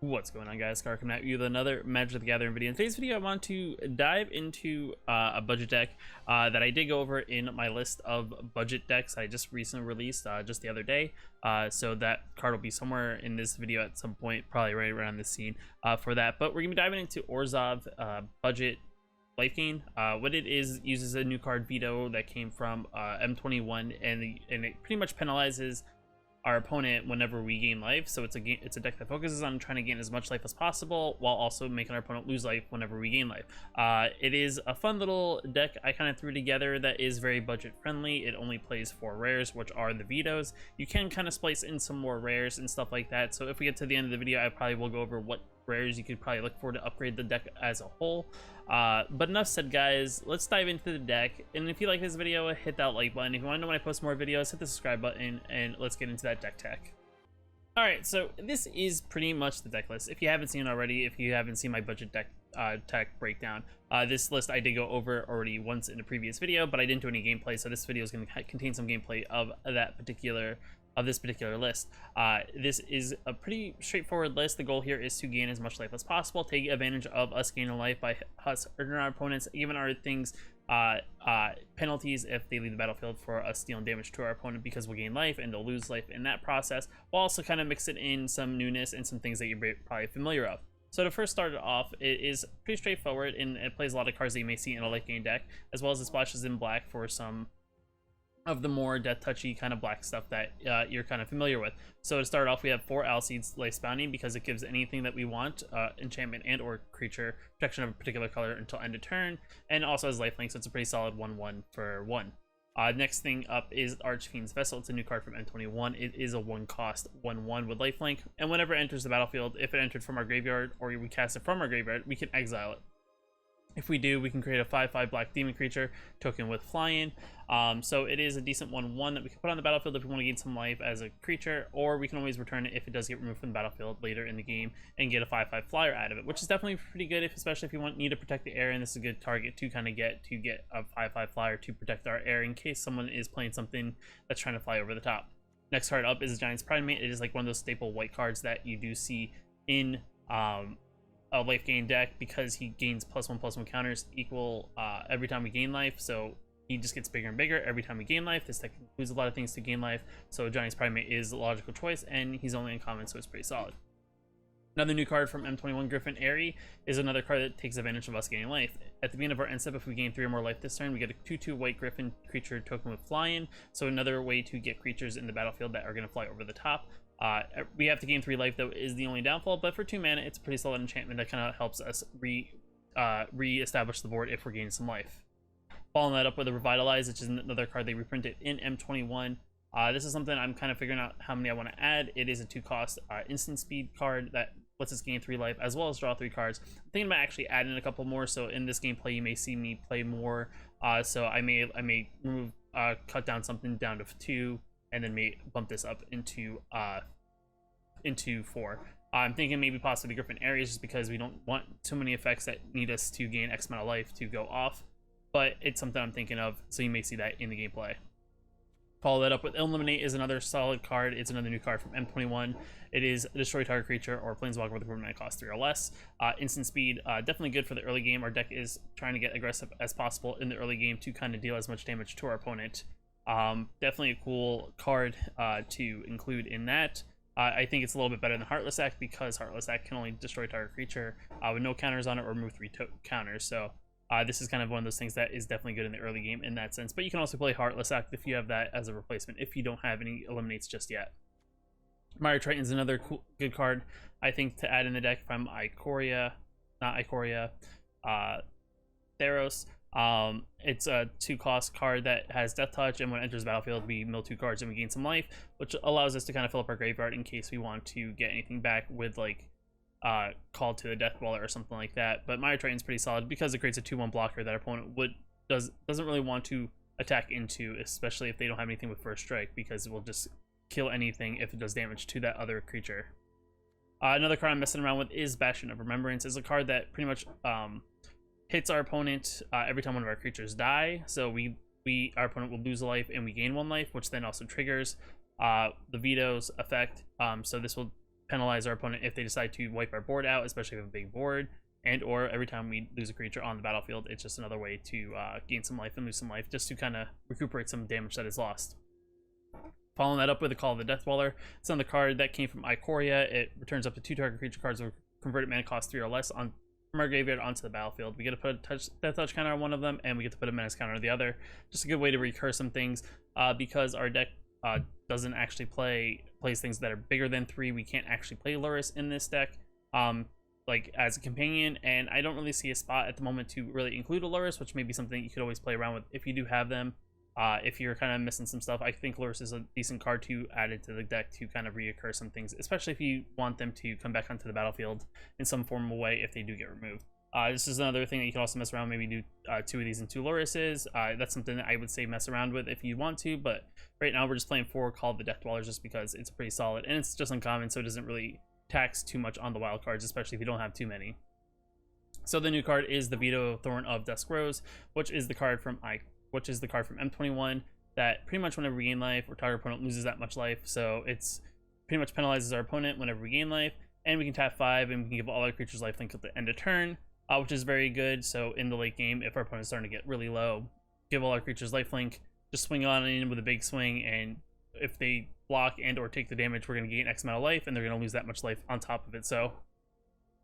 What's going on, guys? Scar coming at you with another Magic the Gathering video. In today's video, I want to dive into a budget deck that I did go over in my list of budget decks I just recently released just the other day. So that card will be somewhere in this video at some point, probably right around this scene for that. But we're going to be diving into Orzhov budget Lifegain. What it is, uses a new card Veto that came from M21, and it pretty much penalizes our opponent whenever we gain life. So it's a deck that focuses on trying to gain as much life as possible while also making our opponent lose life whenever we gain life. It is a fun little deck I kind of threw together that is very budget friendly. It only plays 4 rares, which are the vetoes. You can kind of splice in some more rares and stuff like that. So if we get to the end of the video, I probably will go over what rares you could probably look for to upgrade the deck as a whole. But enough said, guys. Let's dive into the deck, and if you like this video, hit that like button. If you want to know when I post more videos, hit the subscribe button, and let's get into that deck tech. Alright, so this is pretty much the deck list. If you haven't seen it already, if you haven't seen my budget deck tech breakdown, this list I did go over already once in a previous video, but I didn't do any gameplay, so this video is going to contain some gameplay of this particular list. This is a pretty straightforward list. The goal here is to gain as much life as possible, take advantage of us gaining life by us hurting our opponents, even our things penalties if they leave the battlefield for us dealing damage to our opponent, because we'll gain life and they'll lose life in that process. We'll also kind of mix it in some newness and some things that you're probably familiar of. So to first start it off, it is pretty straightforward, and it plays a lot of cards that you may see in a late game deck, as well as it splashes in black for some of the more death touchy kind of black stuff that you're kind of familiar with. So to start off, we have 4 Alseeds Life Bounty, because it gives anything that we want, enchantment and or creature, protection of a particular color until end of turn, and also has lifelink, so it's a pretty solid 1/1 for 1. Next thing up is Archfiend's Vessel. It's a new card from M21. It is a 1-cost 1/1 with lifelink, and whenever it enters the battlefield, if it entered from our graveyard or we cast it from our graveyard, we can exile it. If we do, we can create a 5/5 black demon creature token with flying. So it is a decent 1/1 that we can put on the battlefield if we want to gain some life as a creature, or we can always return it if it does get removed from the battlefield later in the game and get a 5/5 flyer out of it, which is definitely pretty good, especially if you need to protect the air, and this is a good target to kind of get a 5/5 flyer to protect our air in case someone is playing something that's trying to fly over the top. Next card up is Giant's Primate. It is like one of those staple white cards that you do see in a life gain deck, because he gains +1/+1 counters equal every time we gain life. So he just gets bigger and bigger every time we gain life. This deck includes a lot of things to gain life, so Giant's Primate is a logical choice, and he's only uncommon, so it's pretty solid. Another new card from M21, Griffin Airy, is another card that takes advantage of us gaining life. At the beginning of our end step, if we gain 3 or more life this turn, we get a 2/2 white Griffin creature token with flying, so another way to get creatures in the battlefield that are going to fly over the top. We have to gain 3 life, though, is the only downfall, but for 2 mana, it's a pretty solid enchantment that kind of helps us re-establish the board if we're gaining some life. Following that up with a Revitalize, which is another card they reprinted in M21. This is something I'm kind of figuring out how many I want to add. It is a 2-cost instant speed card that lets us gain 3 life as well as draw 3 cards. I'm thinking about actually adding a couple more, so in this gameplay you may see me play more. So I may remove cut down something down to 2, and then may bump this up into 4. I'm thinking maybe possibly Griffin Aries, just because we don't want too many effects that need us to gain X amount of life to go off, but it's something I'm thinking of, so you may see that in the gameplay. Follow that up with Eliminate, is another solid card. It's another new card from M21. It is a destroy target creature or planeswalker with a permanent cost 3 or less. Instant speed, definitely good for the early game. Our deck is trying to get aggressive as possible in the early game to kind of deal as much damage to our opponent. Definitely a cool card to include in that. I think it's a little bit better than Heartless Act, because Heartless Act can only destroy target creature with no counters on it or remove 3 counters. So this is kind of one of those things that is definitely good in the early game in that sense. But you can also play Heartless Act if you have that as a replacement, if you don't have any Eliminates just yet. Mire Triton is another good card, I think, to add in the deck if I'm Theros. It's a 2-cost card that has Death Touch, and when it enters the battlefield, we mill 2 cards and we gain some life, which allows us to kind of fill up our graveyard in case we want to get anything back with, like, Call to the Death Dweller or something like that. But Mire Triton's pretty solid because it creates a 2/1 blocker that our opponent doesn't really want to attack into, especially if they don't have anything with First Strike, because it will just kill anything if it does damage to that other creature. Another card I'm messing around with is Bastion of Remembrance. It's a card that pretty much hits our opponent every time one of our creatures die. So our opponent will lose a life and we gain 1 life, which then also triggers the vetoes effect. So this will penalize our opponent if they decide to wipe our board out, especially with a big board, and or every time we lose a creature on the battlefield, it's just another way to gain some life and lose some life, just to kind of recuperate some damage that is lost. Following that up with the Call of the Death Dweller. It's on the card that came from Ikoria. It returns up to 2 target creature cards with converted mana cost 3 or less from our graveyard onto the battlefield. We get to put a death touch counter on one of them, and we get to put a menace counter on the other. Just a good way to recur some things, because our deck doesn't actually plays things that are bigger than 3. We can't actually play Lurrus in this deck, like as a companion, and I don't really see a spot at the moment to really include a Lurrus, which may be something you could always play around with if you do have them. If you're kind of missing some stuff, I think Lurrus is a decent card to add it to the deck to kind of reoccur some things, especially if you want them to come back onto the battlefield in some form of way if they do get removed. This is another thing that you can also mess around, maybe do 2 of these and 2 Lurruses. That's something that I would say mess around with if you want to, but right now we're just playing 4 Call of the Death Dwellers just because it's pretty solid, and it's just uncommon, so it doesn't really tax too much on the wild cards, especially if you don't have too many. So the new card is the Veto Thorn of Dusk Rose, which is the card from M21 that pretty much whenever we gain life, or target opponent loses that much life, so it's pretty much penalizes our opponent whenever we gain life, and we can tap 5 and we can give all our creatures lifelink at the end of turn, which is very good. So in the late game, if our opponent's starting to get really low, give all our creatures lifelink, just swing on in with a big swing, and if they block and or take the damage, we're going to gain X amount of life, and they're going to lose that much life on top of it. So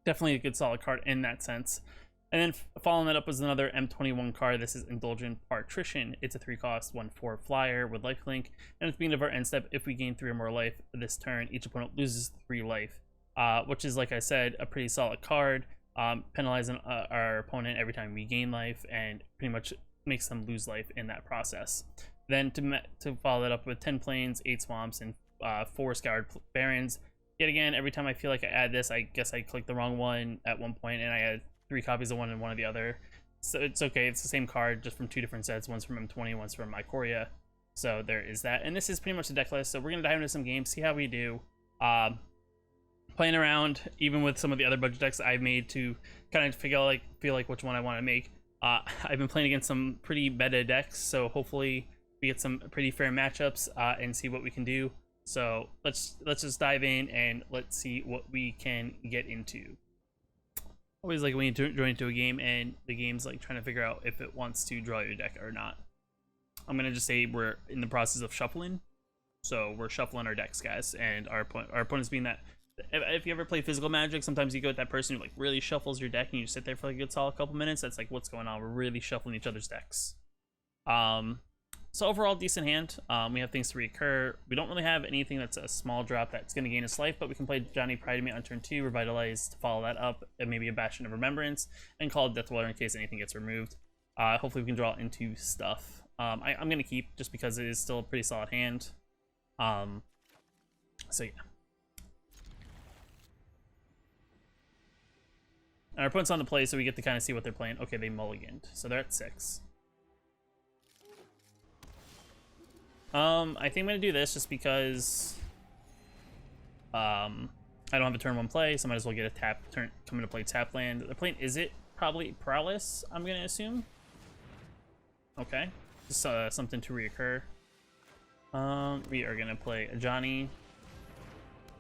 definitely a good solid card in that sense. And then following that up was another M21 card. This is Indulgent Patrician. It's a 3-cost 1/4 flyer with lifelink, and at the beginning of our end step, if we gain 3 or more life this turn, each opponent loses 3 life, which is, like I said, a pretty solid card, penalizing our opponent every time we gain life, and pretty much makes them lose life in that process. Then to follow that up with 10 plains, 8 swamps, and 4 scoured barrens. Yet again, every time I feel like I add this, I guess I clicked the wrong one at one point, and I had 3 copies of one and 1 of the other. So it's okay, it's the same card, just from 2 different sets. One's from M20, one's from Ikoria. So there is that. And this is pretty much the deck list, so we're going to dive into some games, see how we do. Playing around, even with some of the other budget decks I've made to kind of feel like which one I want to make. I've been playing against some pretty meta decks, so hopefully we get some pretty fair matchups and see what we can do. So let's just dive in and let's see what we can get into. Always like when you join into a game and the game's like trying to figure out if it wants to draw your deck or not. I'm gonna just say we're in the process of shuffling, so we're shuffling our decks, guys, and our opponents being that. If you ever play physical Magic, sometimes you go with that person who like really shuffles your deck and you sit there for like a good solid couple minutes. That's like what's going on. We're really shuffling each other's decks. So overall, decent hand. We have things to recur. We don't really have anything that's a small drop that's going to gain us life, but we can play Johnny Pridemate on turn 2, Revitalize to follow that up, and maybe a Bastion of Remembrance, and Call of Death Dweller in case anything gets removed. Hopefully we can draw into stuff. I'm going to keep just because it is still a pretty solid hand. So yeah. And our opponent's on the play, so we get to kind of see what they're playing. Okay, they mulliganed, so they're at 6. I think I'm gonna do this just because I don't have a turn 1 play, so I might as well get a tap turn, come into play tap land. They're playing Is It probably Prowess, I'm gonna assume. Okay, just something to reoccur. We are gonna play a Johnny.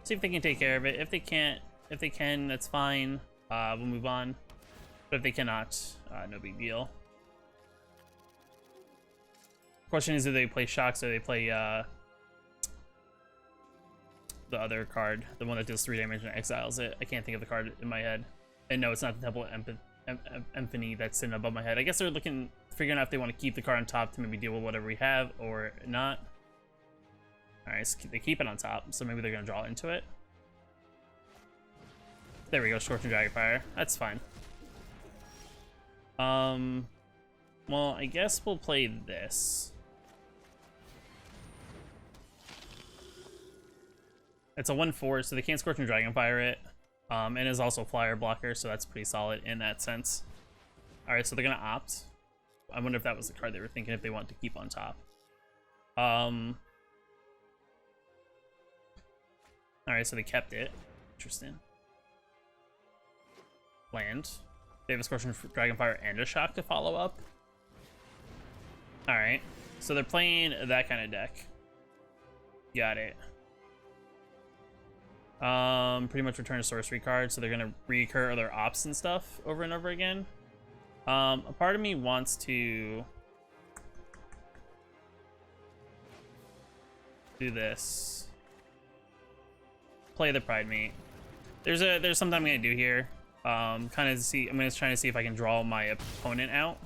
See if they can take care of it. If they can't, if they can, that's fine. We'll move on. But if they cannot, no big deal. Question is, do they play Shocks or they play the other card, the one that deals 3 damage and exiles it? I can't think of the card in my head. And no, it's not the Temple of Empathy that's sitting above my head. I guess they're figuring out if they want to keep the card on top to maybe deal with whatever we have or not. Alright, so they keep it on top, so maybe they're going to draw into it. There we go, Scorching Dragonfire. That's fine. Well, I guess we'll play this. It's a 1/4, so they can't Scorching Dragonfire it. And is also Flyer Blocker, so that's pretty solid in that sense. Alright, so they're gonna opt. I wonder if that was the card they were thinking if they want to keep on top. Alright, so they kept it. Interesting. Land. They have a Scorching Dragonfire and a Shock to follow up. Alright, so they're playing that kind of deck. Got it. Pretty much return a sorcery card, so they're gonna recur other ops and stuff over and over again. A part of me wants to do this. Play the Pride Mate. There's something I'm gonna do here. I'm gonna try to see if I can draw my opponent out.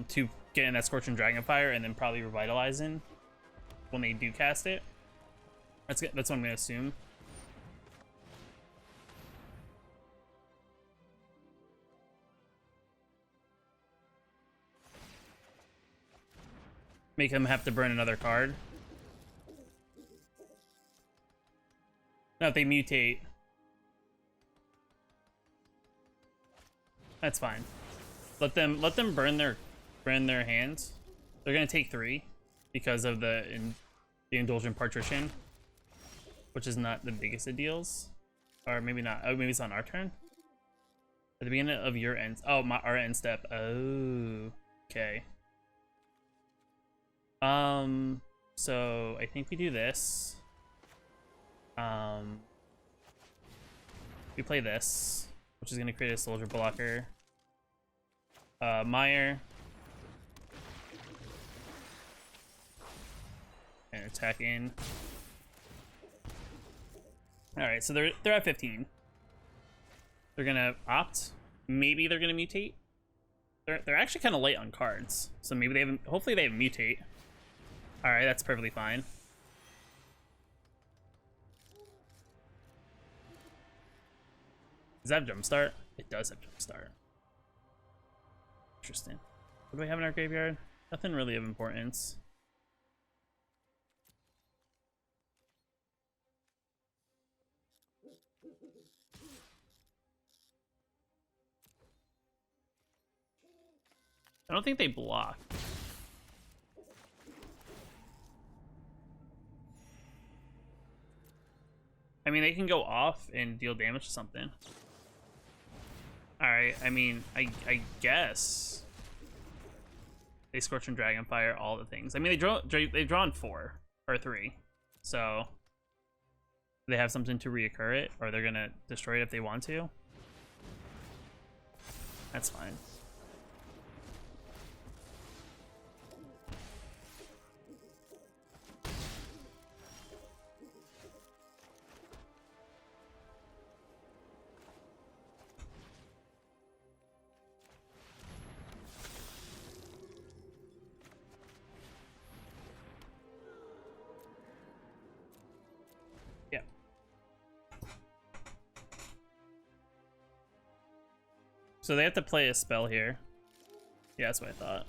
To get in that Scorching Dragonfire and then probably Revitalizing when they do cast it. That's what I'm gonna assume. Make them have to burn another card. Now if they mutate, that's fine. Let them burn their hands. They're gonna take 3 because of the Indulgent Patrician, which is not the biggest of deals, or maybe not. Oh, maybe it's on our turn. At the beginning of your end. Oh, our end step. Oh, okay. So I think we do this. We play this, which is gonna create a soldier blocker. Meyer. And attack in. Alright, so they're at 15. They're gonna opt. Maybe they're gonna mutate. They're actually kind of late on cards, so maybe they have. Hopefully they have mutate. All right, that's perfectly fine. Does that have Jumpstart? It does have Jumpstart. Interesting. What do we have in our graveyard? Nothing really of importance. I don't think they block. I mean, they can go off and deal damage to something. Alright, I mean, I guess they Scorch and Dragonfire, all the things. I mean, they've drawn 4 or 3, so they have something to reoccur it, or they're gonna destroy it if they want to. That's fine. So they have to play a spell here. Yeah, that's what I thought.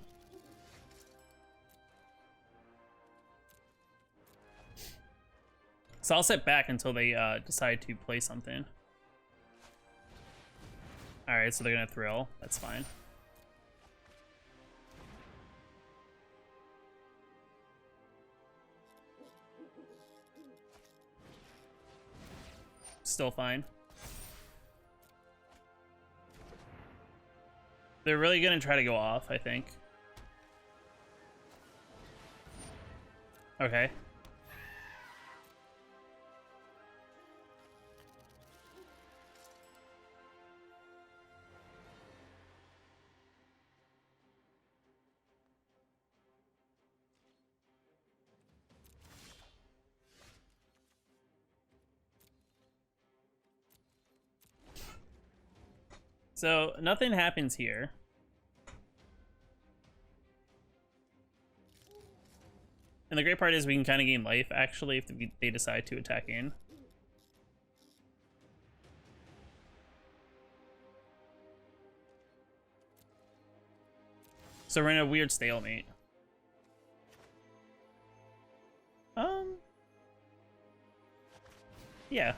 So I'll sit back until they decide to play something. Alright, so they're gonna thrill. That's fine. Still fine. They're really gonna try to go off, I think. Okay. So nothing happens here. And the great part is we can kind of gain life, actually, if they decide to attack in. So we're in a weird stalemate. Yeah.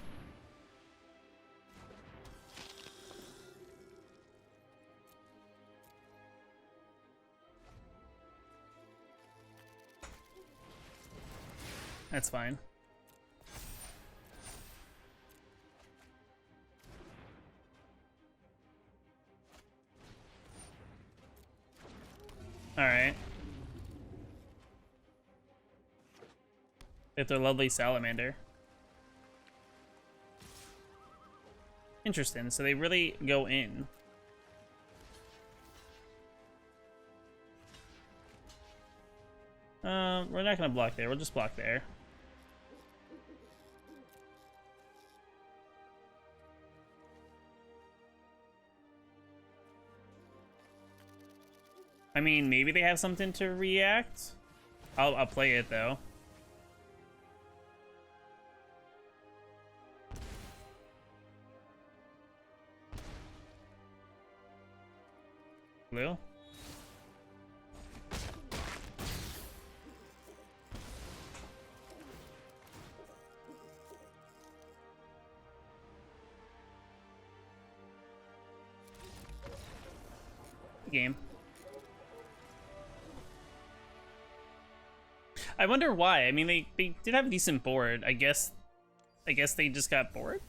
That's fine. All right. Get their lovely salamander. Interesting. So they really go in. We're not gonna block there. We'll just block there. I mean, maybe they have something to react. I'll play it though. Blue. Game. I wonder why. I mean, they did have a decent board. I guess they just got bored.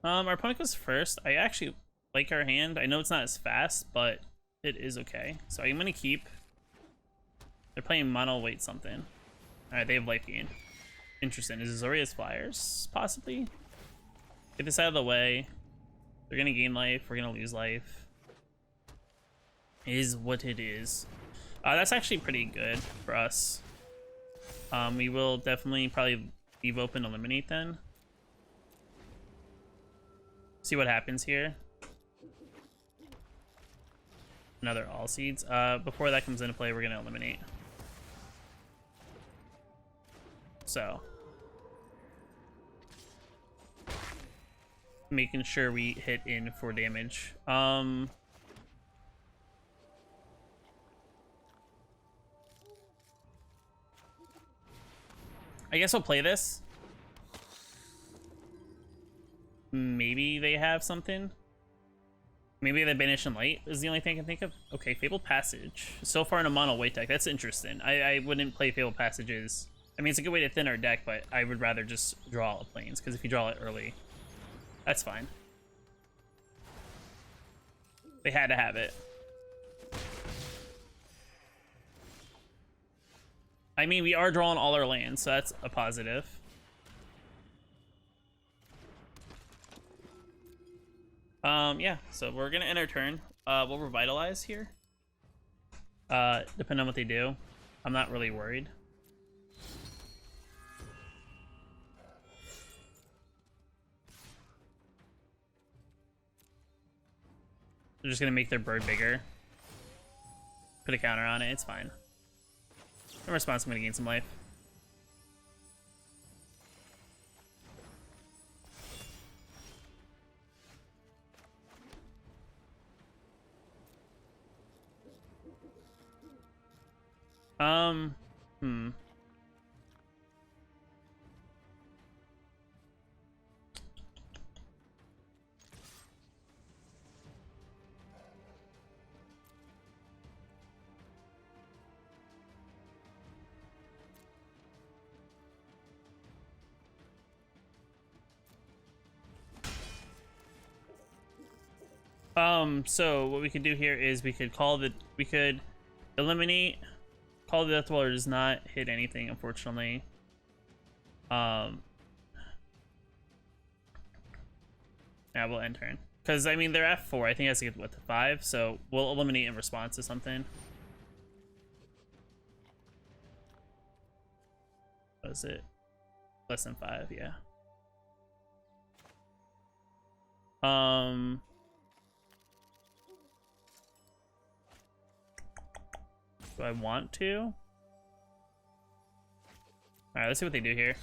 Our opponent goes first. I actually like our hand. I know it's not as fast, but it is okay. So I'm gonna keep. They're playing mono weight something. Alright, they have life gain. Interesting. Is Azorius Flyers, possibly? Get this out of the way. They're gonna gain life, we're gonna lose life. Is what it is. That's actually pretty good for us. We will definitely probably leave open eliminate then. See what happens here. Another all seeds. Before that comes into play, we're gonna eliminate. So making sure we hit in for damage. I guess we'll play this. Maybe they have something. Maybe they banish and light is the only thing I can think of. Okay, Fabled Passage. So far in a mono white deck, that's interesting. I wouldn't play Fabled Passages. I mean, it's a good way to thin our deck, but I would rather just draw a planes, because if you draw it early, that's fine. They had to have it. I mean, we are drawing all our lands, so that's a positive. Yeah, so we're gonna end our turn. We'll revitalize here. Depending on what they do. I'm not really worried. They're just gonna make their bird bigger. Put a counter on it, it's fine. In response, I'm gonna gain some life. So what we could do here is we could eliminate. Call the Death Dweller does not hit anything, unfortunately. Yeah, we'll end turn. Because, I mean, they're F4. I think it has to get, what, to 5? So we'll eliminate in response to something. What is it? Less than 5, yeah. Do I want to? Alright, let's see what they do here.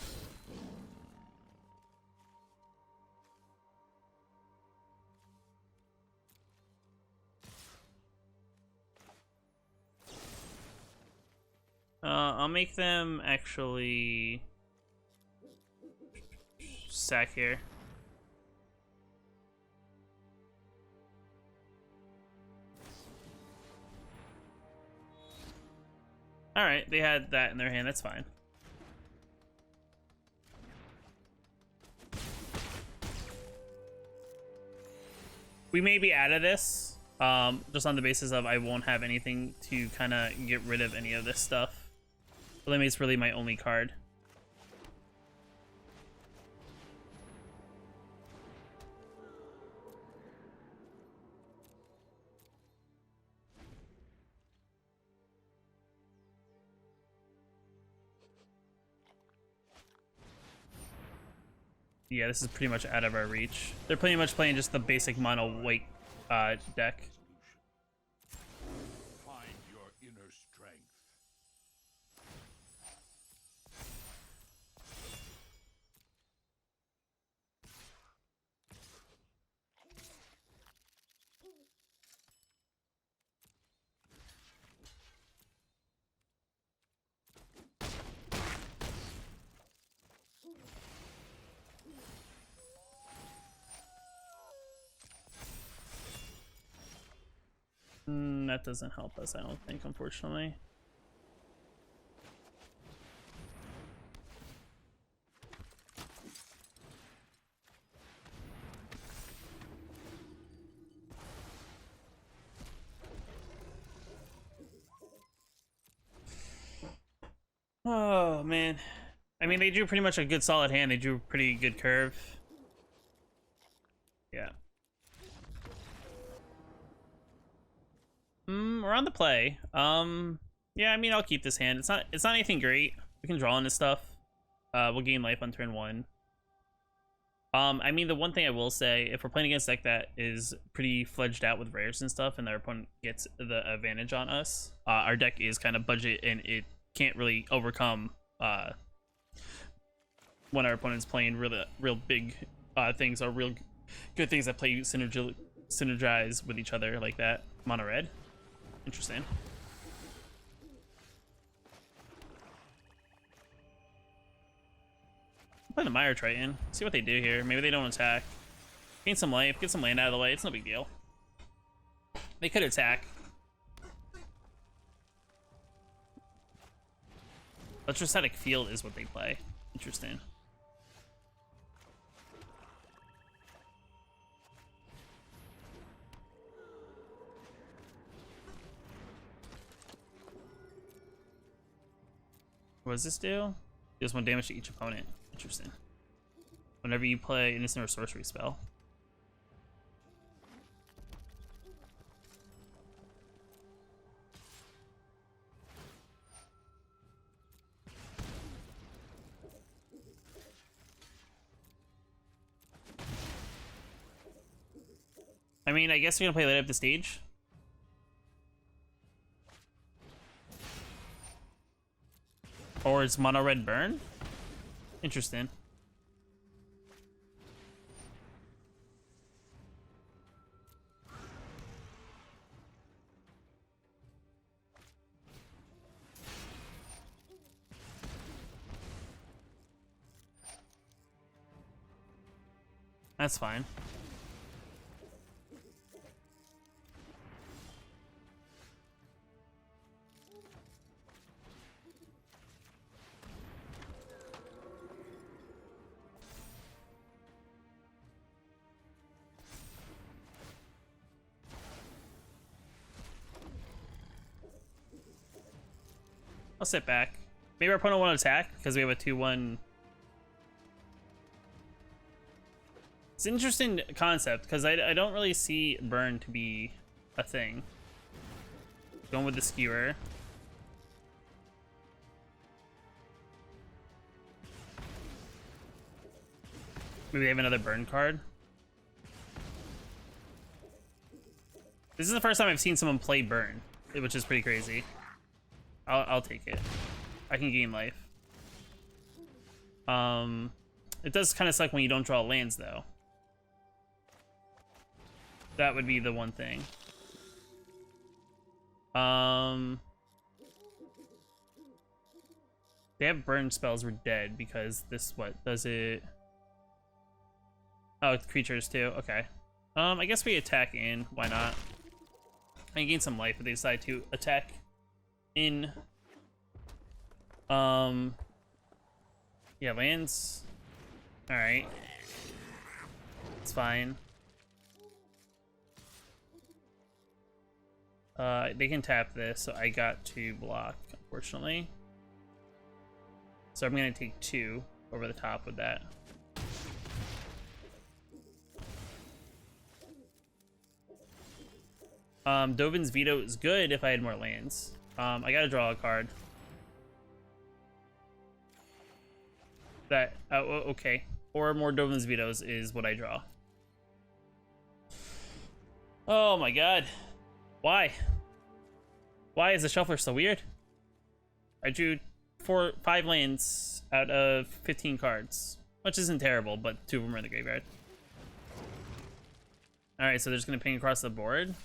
I'll make them actually sack here. Alright, they had that in their hand, that's fine. We may be out of this, just on the basis of I won't have anything to kind of get rid of any of this stuff. Eliminate's really my only card. Yeah, this is pretty much out of our reach. They're pretty much playing just the basic mono white deck. Find your inner strength. That doesn't help us, I don't think, unfortunately. Oh, man. I mean, they drew pretty much a good solid hand. They drew a pretty good curve. Yeah. We're on the play. Yeah, I mean, I'll keep this hand. It's not anything great. We can draw on this stuff. We'll gain life on turn 1. I mean, the one thing I will say, if we're playing against a deck that is pretty fledged out with rares and stuff, and their opponent gets the advantage on us, our deck is kind of budget, and it can't really overcome when our opponent's playing real big things, or real good things that play synergize with each other like that. Mono red. Interesting. Play the Mire Triton. See what they do here. Maybe they don't attack. Gain some life. Get some land out of the way. It's no big deal. They could attack. Electrostatic Field is what they play. Interesting. What does this do? Deals 1 damage to each opponent. Interesting. Whenever you play an instant or sorcery spell. I mean, I guess we're gonna play light up the stage. Or is mono red burn? Interesting. That's fine. I'll sit back. Maybe our opponent won't attack because we have a 2-1. It's an interesting concept because I don't really see burn to be a thing. Going with the skewer. Maybe they have another burn card. This is the first time I've seen someone play burn, which is pretty crazy. I'll take it. I can gain life. It does kind of suck when you don't draw lands, though. That would be the one thing. They have burn spells were dead because this, what, does it? Oh, it's creatures too, okay. I guess we attack in, why not? I can gain some life if they decide to attack in. Yeah, lands. Alright. It's fine. They can tap this, so I got to block, unfortunately. So I'm gonna take 2 over the top with that. Dovin's Veto is good if I had more lands. I gotta draw a card. That, oh, okay. or more Dovin's Vetoes is what I draw. Oh my god. Why? Why is the shuffler so weird? I drew 5 lands out of 15 cards, which isn't terrible, but 2 of them are in the graveyard. Alright, so they're just gonna ping across the board.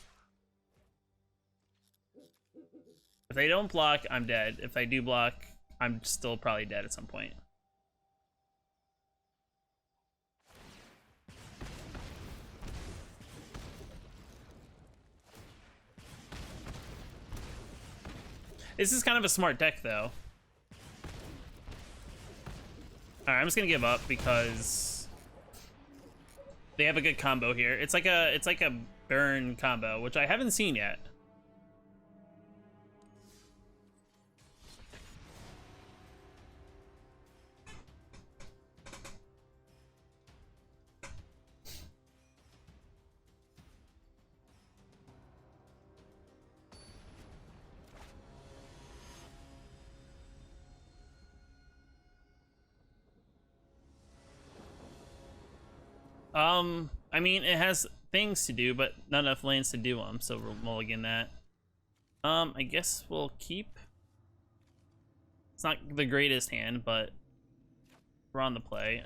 If they don't block, I'm dead. If they do block, I'm still probably dead at some point. This is kind of a smart deck, though. Alright, I'm just gonna give up because they have a good combo here. It's like a burn combo, which I haven't seen yet. I mean, it has things to do, but not enough lands to do them, so we'll mulligan that. I guess we'll keep. It's not the greatest hand, but we're on the play.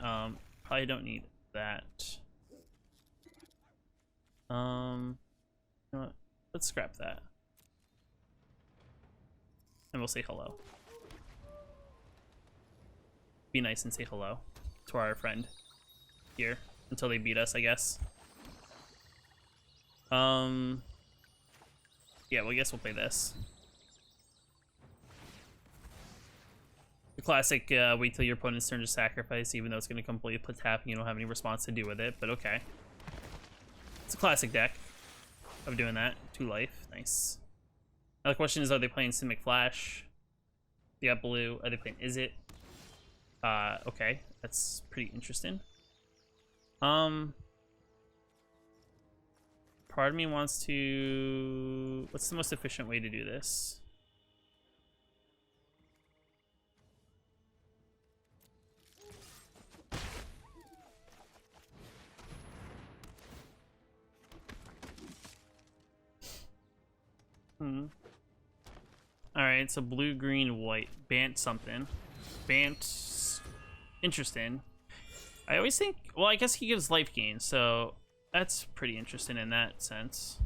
Probably don't need that. You know what? Let's scrap that. And we'll say hello. Be nice and say hello to our friend here. Until they beat us, I guess. Yeah, well, I guess we'll play this. The classic, wait till your opponent's turn to sacrifice, even though it's going to completely put tap and you don't have any response to do with it, but okay. It's a classic deck of doing that. 2 life, nice. Now the question is, are they playing Simic Flash? They got blue. Are they playing Is It? Okay, that's pretty interesting. Part of me wants to... What's the most efficient way to do this? Alright, so blue, green, white. Bant something. Bant... Interesting. I always think, well, I guess he gives life gain, so that's pretty interesting in that sense.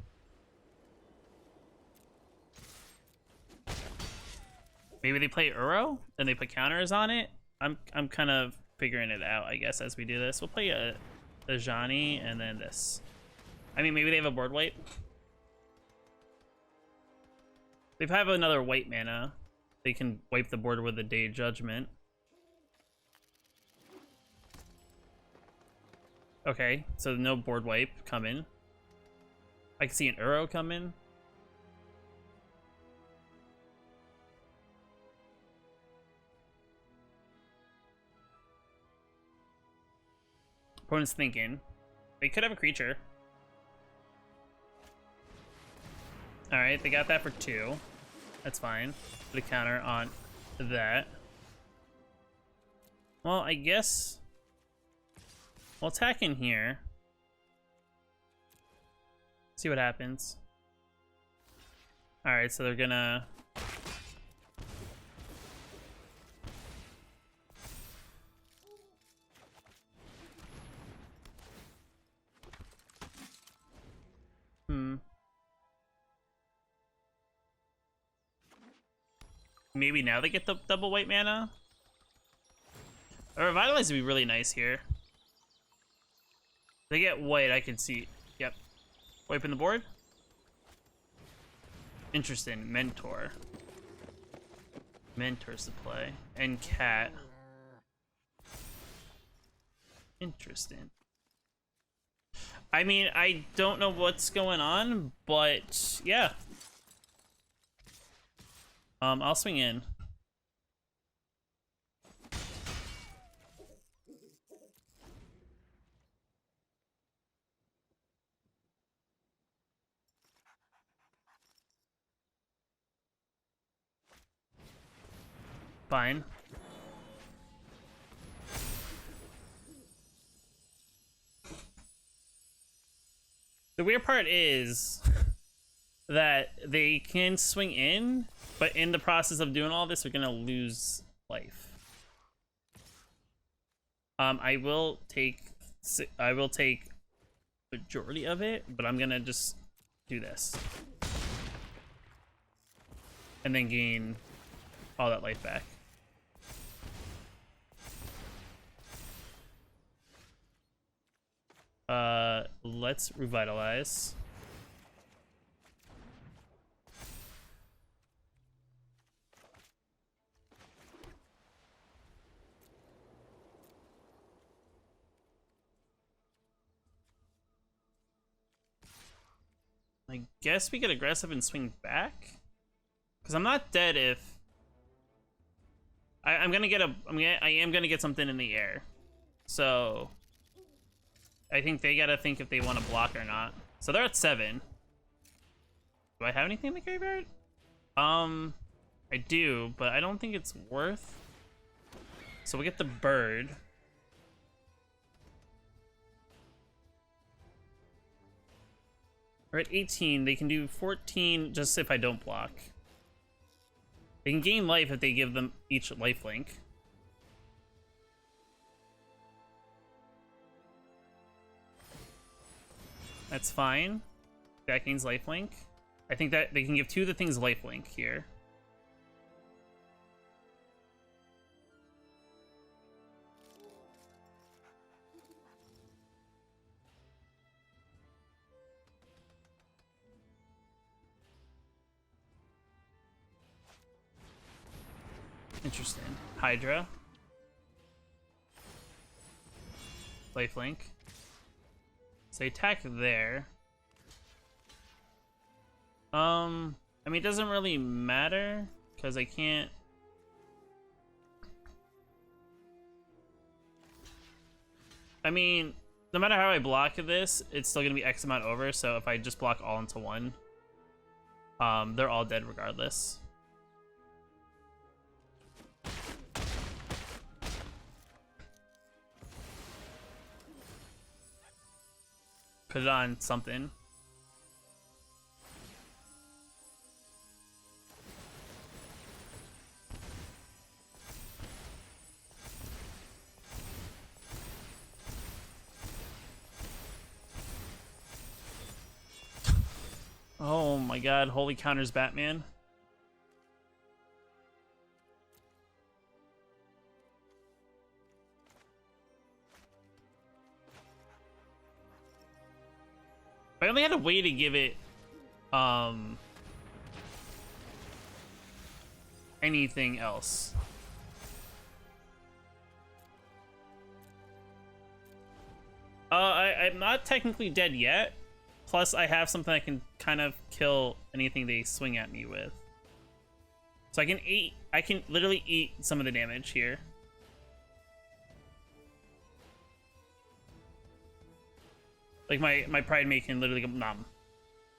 Maybe they play Uro, then they put counters on it. I'm kind of figuring it out, I guess, as we do this. We'll play a Johnny and then this. I mean, maybe they have a board wipe. They have another white mana. They can wipe the board with a Day of Judgment. Okay, so no board wipe coming. I can see an Uro come in. Opponent's thinking. They could have a creature. Alright, they got that for 2. That's fine. Put a counter on that. Well, I guess... We'll attack in here. See what happens. Alright, so they're gonna... Maybe now they get the double white mana? A Revitalize would be really nice here. They get white, I can see. Yep. Wiping the board? Interesting. Mentor. Mentor's the play. And Cat. Interesting. I mean, I don't know what's going on, but yeah. I'll swing in. Fine. The weird part is that they can swing in, but in the process of doing all this, we're gonna lose life. I will take majority of it, but I'm gonna just do this and then gain all that life back. Let's revitalize. I guess we get aggressive and swing back, because I'm not dead if I am gonna get something in the air, so I think they gotta think if they want to block or not. So they're at 7. Do I have anything in the graveyard? I do, but I don't think it's worth. So we get the bird. We're at 18. They can do 14 just if I don't block. They can gain life if they give them each life link. That's fine. That gains lifelink. I think that they can give 2 of the things lifelink here. Interesting. Hydra. Lifelink. So attack there. I mean, it doesn't really matter because I can't. I mean, no matter how I block this, it's still gonna be X amount over. So if I just block all into one, they're all dead regardless. Put it on something. Oh my god, holy counters Batman. I only had a way to give it anything else. I'm not technically dead yet. Plus, I have something I can kind of kill anything they swing at me with. So I can literally eat some of the damage here. Like my Pride Mate can literally go numb.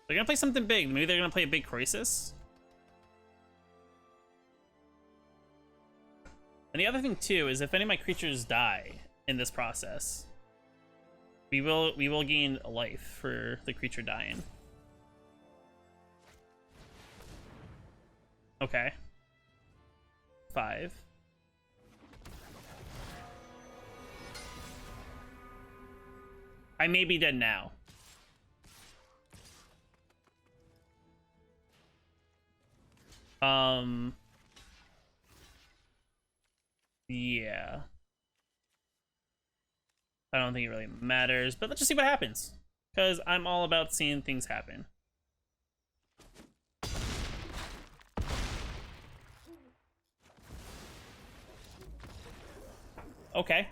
They're gonna play something big. Maybe they're gonna play a big Croesus. And the other thing too is if any of my creatures die in this process, we will gain a life for the creature dying. Okay. 5. I may be dead now. Yeah. I don't think it really matters, but let's just see what happens. Because I'm all about seeing things happen. Okay.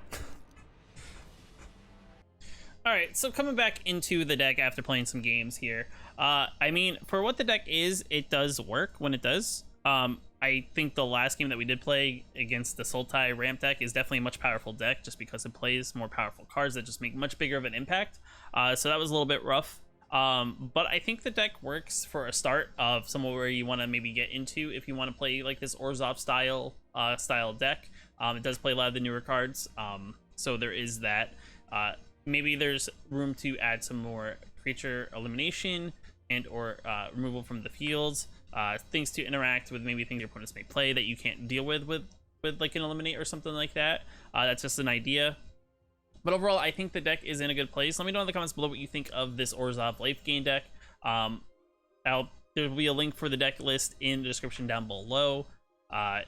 Alright, so coming back into the deck after playing some games here. I mean, for what the deck is, it does work when it does. I think the last game that we did play against the Sultai ramp deck is definitely a much powerful deck just because it plays more powerful cards that just make much bigger of an impact. So that was a little bit rough. But I think the deck works for a start of somewhere where you want to maybe get into if you want to play like this Orzhov style deck. It does play a lot of the newer cards. So there is that. Maybe there's room to add some more creature elimination and or removal from the fields, things to interact with, maybe things your opponents may play that you can't deal with like an eliminate or something like that. That's just an idea. But overall, I think the deck is in a good place. Let me know in the comments below what you think of this Orzhov Lifegain deck. There will be a link for the deck list in the description down below.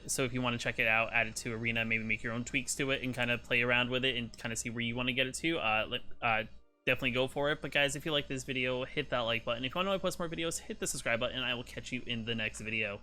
So if you want to check it out, add it to Arena, maybe make your own tweaks to it and kind of play around with it and kind of see where you want to get it to, definitely go for it. But guys, if you like this video, hit that like button. If you want to know I post more videos, hit the subscribe button, and I will catch you in the next video.